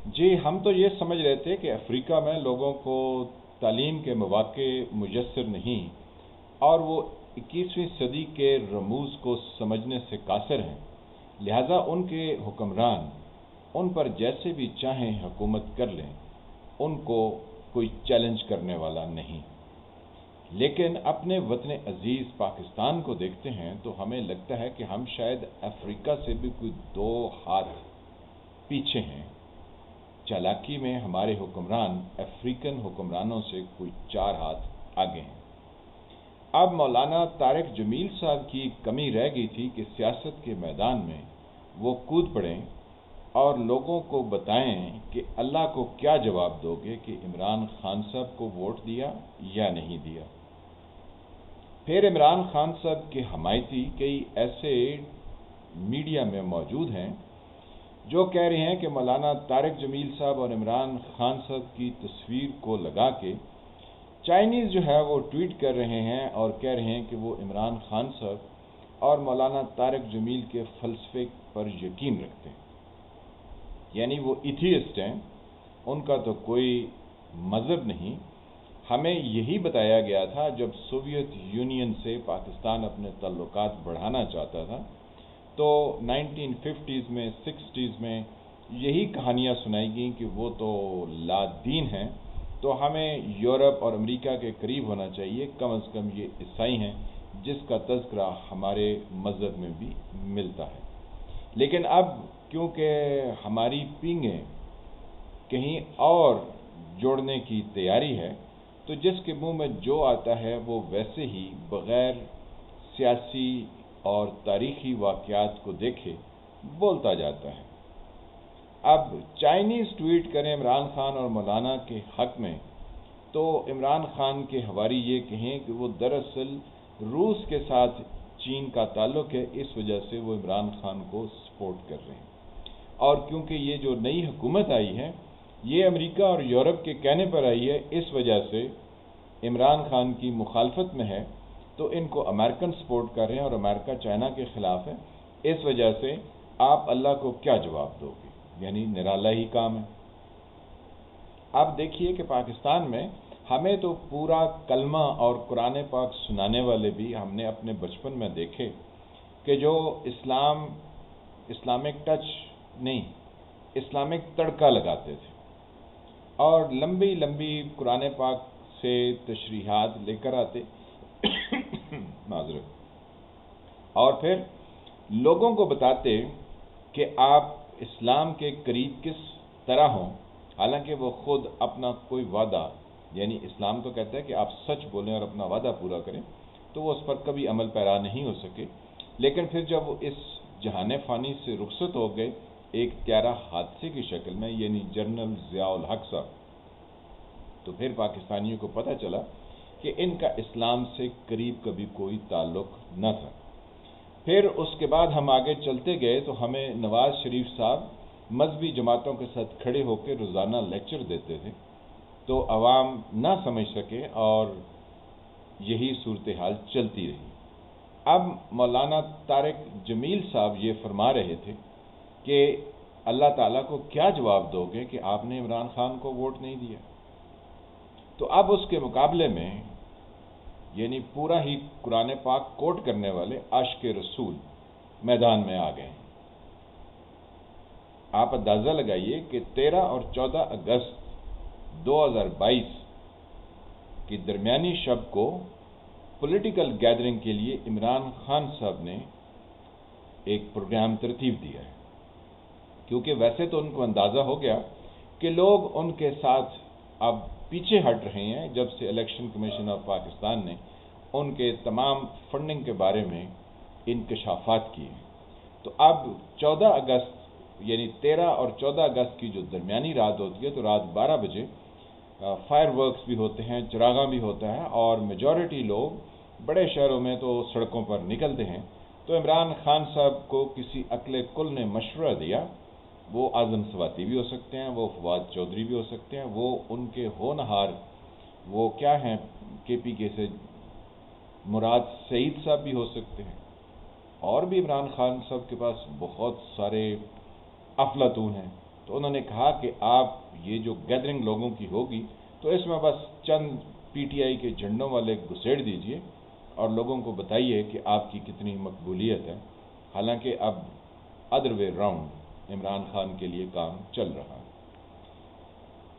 جی ہم تو یہ سمجھ رہے تھے کہ افریقہ میں لوگوں کو تعلیم کے مواقع میسر نہیں اور وہ 21ویں صدی کے رموز کو سمجھنے سے قاصر ہیں، لہذا ان کے حکمران ان پر جیسے بھی چاہیں حکومت کر لیں، ان کو کوئی چیلنج کرنے والا نہیں۔ لیکن اپنے وطن عزیز پاکستان کو دیکھتے ہیں تو ہمیں لگتا ہے کہ ہم شاید افریقہ سے بھی کوئی 2 ہاتھ پیچھے ہیں۔ چالاکی میں ہمارے حکمران افریقن حکمرانوں سے کوئی 4 ہاتھ آگے ہیں۔ اب مولانا طارق جمیل صاحب کی کمی رہ گئی تھی کہ سیاست کے میدان میں وہ کود پڑیں اور لوگوں کو بتائیں کہ اللہ کو کیا جواب دو گے کہ عمران خان صاحب کو ووٹ دیا یا نہیں دیا۔ پھر عمران خان صاحب کے حمایتی کئی ایسے میڈیا میں موجود ہیں جو کہہ رہے ہیں کہ مولانا طارق جمیل صاحب اور عمران خان صاحب کی تصویر کو لگا کے چائنیز جو ہے وہ ٹویٹ کر رہے ہیں اور کہہ رہے ہیں کہ وہ عمران خان صاحب اور مولانا طارق جمیل کے فلسفے پر یقین رکھتے ہیں، یعنی وہ ایتھیسٹ ہیں، ان کا تو کوئی مذہب نہیں۔ ہمیں یہی بتایا گیا تھا جب سوویت یونین سے پاکستان اپنے تعلقات بڑھانا چاہتا تھا تو 1950s میں 60s میں یہی کہانیاں سنائی گئیں کہ وہ تو لا دین ہیں، تو ہمیں یورپ اور امریکہ کے قریب ہونا چاہیے، کم از کم یہ عیسائی ہیں جس کا تذکرہ ہمارے مذہب میں بھی ملتا ہے۔ لیکن اب کیونکہ ہماری پینگیں کہیں اور جوڑنے کی تیاری ہے تو جس کے منہ میں جو آتا ہے وہ ویسے ہی بغیر سیاسی اور تاریخی واقعات کو دیکھے بولتا جاتا ہے۔ اب چائنیز ٹویٹ کریں عمران خان اور مولانا کے حق میں تو عمران خان کے حواری یہ کہیں کہ وہ دراصل روس کے ساتھ چین کا تعلق ہے، اس وجہ سے وہ عمران خان کو سپورٹ کر رہے ہیں، اور کیونکہ یہ جو نئی حکومت آئی ہے یہ امریکہ اور یورپ کے کہنے پر آئی ہے، اس وجہ سے عمران خان کی مخالفت میں ہے تو ان کو امریکن سپورٹ کر رہے ہیں اور امریکہ چائنا کے خلاف ہے، اس وجہ سے آپ اللہ کو کیا جواب دو گے، یعنی نرالا ہی کام ہے۔ اب دیکھیے کہ پاکستان میں ہمیں تو پورا کلمہ اور قرآن پاک سنانے والے بھی ہم نے اپنے بچپن میں دیکھے کہ جو اسلامک ٹچ نہیں، اسلامک تڑکا لگاتے تھے اور لمبی لمبی قرآن پاک سے تشریحات لے کر آتے معذرت، اور پھر لوگوں کو بتاتے کہ آپ اسلام کے قریب کس طرح ہوں، حالانکہ وہ خود اپنا کوئی وعدہ، یعنی اسلام تو کہتا ہے کہ آپ سچ بولیں اور اپنا وعدہ پورا کریں، تو وہ اس پر کبھی عمل پیرا نہیں ہو سکے۔ لیکن پھر جب وہ اس جہان فانی سے رخصت ہو گئے ایک طیارہ حادثے کی شکل میں، یعنی جنرل ضیاء الحق صاحب، تو پھر پاکستانیوں کو پتہ چلا کہ ان کا اسلام سے قریب کبھی کوئی تعلق نہ تھا۔ پھر اس کے بعد ہم آگے چلتے گئے تو ہمیں نواز شریف صاحب مذہبی جماعتوں کے ساتھ کھڑے ہو کے روزانہ لیکچر دیتے تھے، تو عوام نہ سمجھ سکے اور یہی صورتحال چلتی رہی۔ اب مولانا طارق جمیل صاحب یہ فرما رہے تھے کہ اللہ تعالیٰ کو کیا جواب دو گے کہ آپ نے عمران خان کو ووٹ نہیں دیا، تو اب اس کے مقابلے میں یعنی پورا ہی قرآن پاک کوٹ کرنے والے عاشق رسول میدان میں آ گئے ہیں۔ آپ اندازہ لگائیے کہ 13 اور 14 اگست 2022 کی درمیانی شب کو پولیٹیکل گیدرنگ کے لیے عمران خان صاحب نے ایک پروگرام ترتیب دیا ہے، کیونکہ ویسے تو ان کو اندازہ ہو گیا کہ لوگ ان کے ساتھ اب پیچھے ہٹ رہے ہیں جب سے الیکشن کمیشن آف پاکستان نے ان کے تمام فنڈنگ کے بارے میں انکشافات کیے ہیں۔ تو اب 14 اگست یعنی 13 اور 14 اگست کی جو درمیانی رات ہوتی ہے تو رات 12 بجے فائر ورکس بھی ہوتے ہیں، چراغاں بھی ہوتا ہے، اور میجورٹی لوگ بڑے شہروں میں تو سڑکوں پر نکلتے ہیں۔ تو عمران خان صاحب کو کسی عقل کل نے مشورہ دیا، وہ اعظم سواتی بھی ہو سکتے ہیں، وہ فواد چودھری بھی ہو سکتے ہیں، وہ ان کے ہونہار وہ کیا ہیں کے پی کے سے مراد سعید صاحب بھی ہو سکتے ہیں، اور بھی عمران خان صاحب کے پاس بہت سارے افلاطون ہیں۔ تو تو انہوں نے کہا کہ آپ یہ جو گیدرنگ لوگوں کی ہوگی تو اس میں بس چند پی ٹی آئی کے جھنڈوں والے گھسیڑ دیجئے اور لوگوں کو بتائیے کہ آپ کی کتنی مقبولیت ہے، حالانکہ اب other way round Imran Khan کے لیے کام چل رہا ہے۔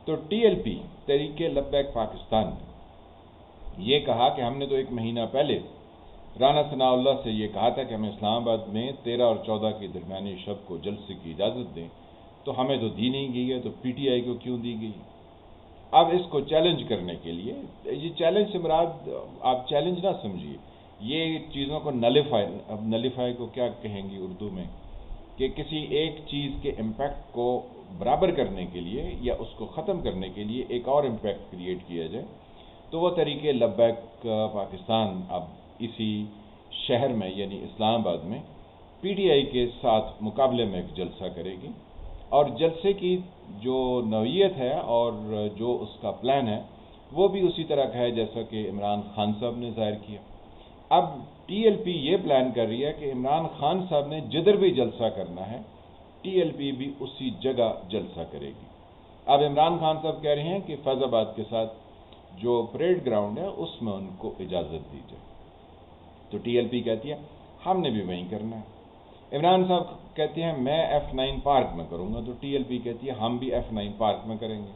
تو T L P Tehreek Labbaik Pakistan نے یہ کہا کہ ہم نے تو ایک مہینہ پہلے رانا ثناء اللہ سے یہ کہا تھا کہ ہمیں اسلام آباد میں 13 اور 14 کے درمیانی شب کو جلسے کی اجازت دیں، تو ہمیں تو دی نہیں گئی ہے، تو پی ٹی آئی کو کیوں دی گئی؟ اب اس کو چیلنج کرنے کے لیے، یہ چیلنج سے مراد آپ چیلنج نہ سمجھیے، یہ چیزوں کو نلیفائی کو کیا کہیں گی اردو میں، کہ کسی ایک چیز کے امپیکٹ کو برابر کرنے کے لیے یا اس کو ختم کرنے کے لیے ایک اور امپیکٹ کریٹ کیا جائے، تو وہ طریقے لبیک پاکستان اب اسی شہر میں یعنی اسلام آباد میں پی ٹی آئی کے ساتھ مقابلے میں ایک جلسہ کرے گی، اور جلسے کی جو نوعیت ہے اور جو اس کا پلان ہے وہ بھی اسی طرح کا ہے جیسا کہ عمران خان صاحب نے ظاہر کیا۔ اب ٹی ایل پی یہ پلان کر رہی ہے کہ عمران خان صاحب نے جدھر بھی جلسہ کرنا ہے ٹی ایل پی بھی اسی جگہ جلسہ کرے گی۔ اب عمران خان صاحب کہہ رہے ہیں کہ فیض آباد کے ساتھ جو پریڈ گراؤنڈ ہے اس میں ان کو اجازت دی جائے، تو ٹی ایل پی کہتی ہے ہم نے بھی وہیں کرنا ہے۔ عمران صاحب کہتے ہیں میں F9 پارک میں کروں گا، تو ٹی ایل پی کہتی ہے ہم بھی F9 پارک میں کریں گے۔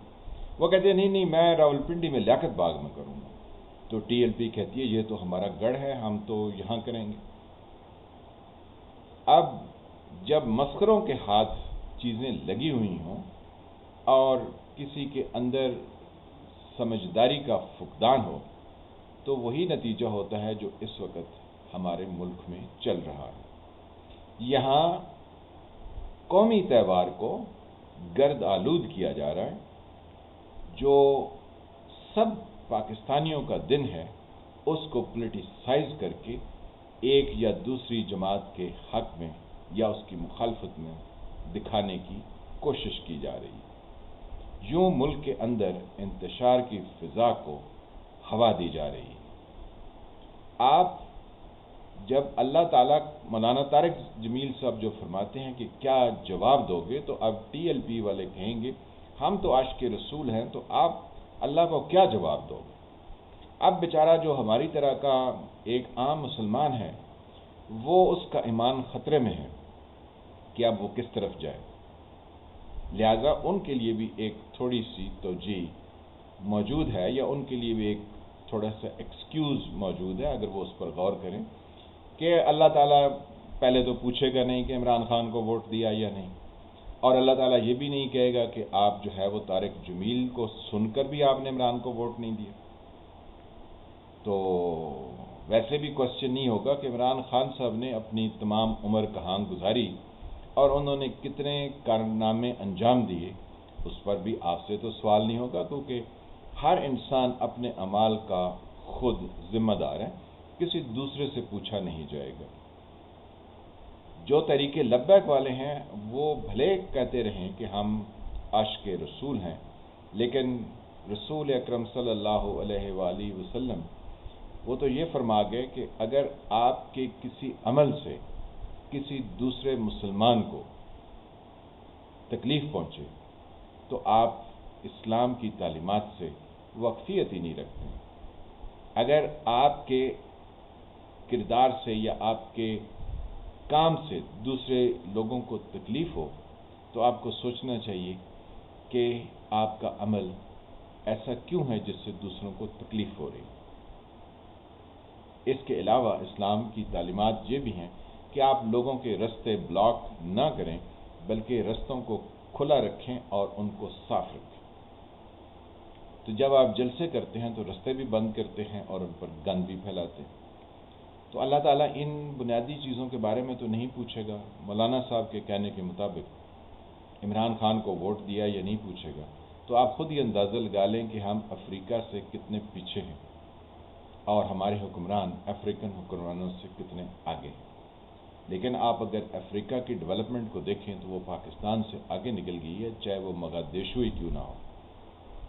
وہ کہتے ہیں نہیں میں راولپنڈی میں لیاقت باغ میں کروں گا، تو ٹی ایل پی کہتی ہے یہ تو ہمارا گڑھ ہے، ہم تو یہاں کریں گے۔ اب جب مسخروں کے ہاتھ چیزیں لگی ہوئی ہوں اور کسی کے اندر سمجھداری کا فقدان ہو تو وہی نتیجہ ہوتا ہے جو اس وقت ہمارے ملک میں چل رہا ہے۔ یہاں قومی تہوار کو گرد آلود کیا جا رہا ہے، جو سب پاکستانیوں کا دن ہے اس کو پولیٹیسائز کر کے ایک یا دوسری جماعت کے حق میں یا اس کی مخالفت میں دکھانے کی کوشش کی جا رہی ہے۔ یوں ملک کے اندر انتشار کی فضا کو ہوا دی جا رہی ہے۔ آپ جب اللہ تعالیٰ مولانا طارق جمیل صاحب جو فرماتے ہیں کہ کیا جواب دو گے، تو اب ٹی ایل پی والے کہیں گے ہم تو عاشق رسول ہیں، تو آپ اللہ کو کیا جواب دو گے؟ اب بیچارہ جو ہماری طرح کا ایک عام مسلمان ہے وہ اس کا ایمان خطرے میں ہے کہ اب وہ کس طرف جائے، لہذا ان کے لیے بھی ایک تھوڑی سی توجیہ موجود ہے، یا ان کے لیے بھی ایک تھوڑا سا ایکسکیوز موجود ہے اگر وہ اس پر غور کریں کہ اللہ تعالیٰ پہلے تو پوچھے گا نہیں کہ عمران خان کو ووٹ دیا یا نہیں، اور اللہ تعالیٰ یہ بھی نہیں کہے گا کہ آپ جو ہے وہ طارق جمیل کو سن کر بھی آپ نے عمران کو ووٹ نہیں دیا، تو ویسے بھی کوشچن نہیں ہوگا کہ عمران خان صاحب نے اپنی تمام عمر کہاں گزاری اور انہوں نے کتنے کارنامے انجام دیے، اس پر بھی آپ سے تو سوال نہیں ہوگا، کیونکہ ہر انسان اپنے اعمال کا خود ذمہ دار ہے، کسی دوسرے سے پوچھا نہیں جائے گا۔ جو طریقے لبیک والے ہیں وہ بھلے کہتے رہیں کہ ہم عاشق رسول ہیں، لیکن رسول اکرم صلی اللہ علیہ وآلہ وسلم وہ تو یہ فرما گئے کہ اگر آپ کے کسی عمل سے کسی دوسرے مسلمان کو تکلیف پہنچے تو آپ اسلام کی تعلیمات سے واقفیت ہی نہیں رکھتے۔ اگر آپ کے کردار سے یا آپ کے کام سے دوسرے لوگوں کو تکلیف ہو تو آپ کو سوچنا چاہیے کہ آپ کا عمل ایسا کیوں ہے جس سے دوسروں کو تکلیف ہو رہی۔ اس کے علاوہ اسلام کی تعلیمات یہ بھی ہیں کہ آپ لوگوں کے رستے بلاک نہ کریں بلکہ رستوں کو کھلا رکھیں اور ان کو صاف رکھیں۔ تو جب آپ جلسے کرتے ہیں تو رستے بھی بند کرتے ہیں اور ان پر گند بھی پھیلاتے ہیں، تو اللہ تعالیٰ ان بنیادی چیزوں کے بارے میں تو نہیں پوچھے گا۔ مولانا صاحب کے کہنے کے مطابق عمران خان کو ووٹ دیا یا نہیں پوچھے گا، تو آپ خود ہی اندازہ لگا لیں کہ ہم افریقہ سے کتنے پیچھے ہیں اور ہمارے حکمران افریقن حکمرانوں سے کتنے آگے ہیں۔ لیکن آپ اگر افریقہ کی ڈیولپمنٹ کو دیکھیں تو وہ پاکستان سے آگے نکل گئی ہے، چاہے وہ مگادیشو ہی کیوں نہ ہو،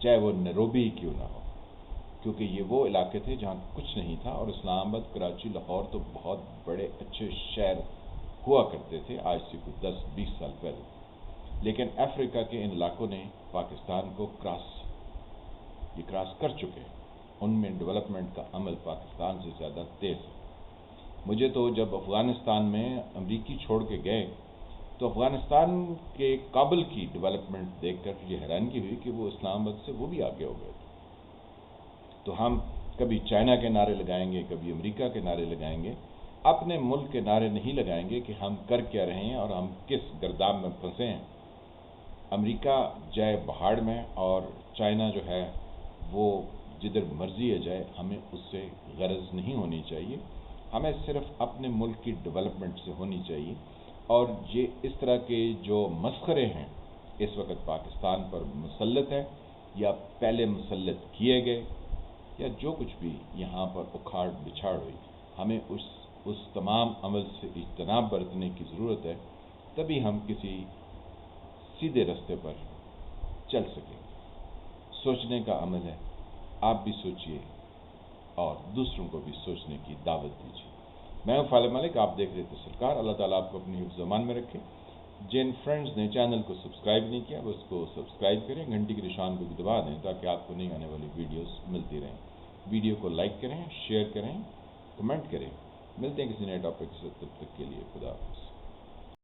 چاہے وہ نیروبی ہی کیوں نہ ہو، کیونکہ یہ وہ علاقے تھے جہاں کچھ نہیں تھا، اور اسلام آباد، کراچی، لاہور تو بہت بڑے اچھے شہر ہوا کرتے تھے آج سے کچھ 10-20 سال پہلے، لیکن افریقہ کے ان علاقوں نے پاکستان کو کراس کر چکے ہیں، ان میں ڈیولپمنٹ کا عمل پاکستان سے زیادہ تیز ہے۔ مجھے تو جب افغانستان میں امریکی چھوڑ کے گئے تو افغانستان کے کابل کی ڈیولپمنٹ دیکھ کر یہ حیرانگی ہوئی کہ وہ اسلام آباد سے وہ بھی آگے ہو گئے تھے۔ تو ہم کبھی چائنا کے نعرے لگائیں گے، کبھی امریکہ کے نعرے لگائیں گے، اپنے ملک کے نعرے نہیں لگائیں گے کہ ہم کر کیا رہے ہیں اور ہم کس گرداب میں پھنسے ہیں۔ امریکہ جائے پہاڑ میں اور چائنا جو ہے وہ جدھر مرضی ہے جائے، ہمیں اس سے غرض نہیں ہونی چاہیے، ہمیں صرف اپنے ملک کی ڈیولپمنٹ سے ہونی چاہیے۔ اور یہ اس طرح کے جو مسخرے ہیں اس وقت پاکستان پر مسلط ہے یا پہلے مسلط کیے گئے یا جو کچھ بھی یہاں پر اکھاڑ بچھاڑ ہوئی، ہمیں اس تمام عمل سے اجتناب برتنے کی ضرورت ہے، تبھی ہم کسی سیدھے رستے پر چل سکیں۔ سوچنے کا عمل ہے، آپ بھی سوچئے اور دوسروں کو بھی سوچنے کی دعوت دیجیے۔ میں ہوں فالح ملک، آپ دیکھ رہے تھے سرکار۔ اللہ تعالیٰ آپ کو اپنی حفظ و امان میں رکھے۔ جن فرینڈز نے چینل کو سبسکرائب نہیں کیا وہ اس کو سبسکرائب کریں، گھنٹی کے نشان کو بھی دبا دیں تاکہ آپ کو نئی آنے والی ویڈیوز ملتی رہیں۔ ویڈیو کو لائک کریں، شیئر کریں، کمنٹ کریں۔ ملتے ہیں کسی نئے ٹاپک سے، تب تک کے لیے خدا حافظ۔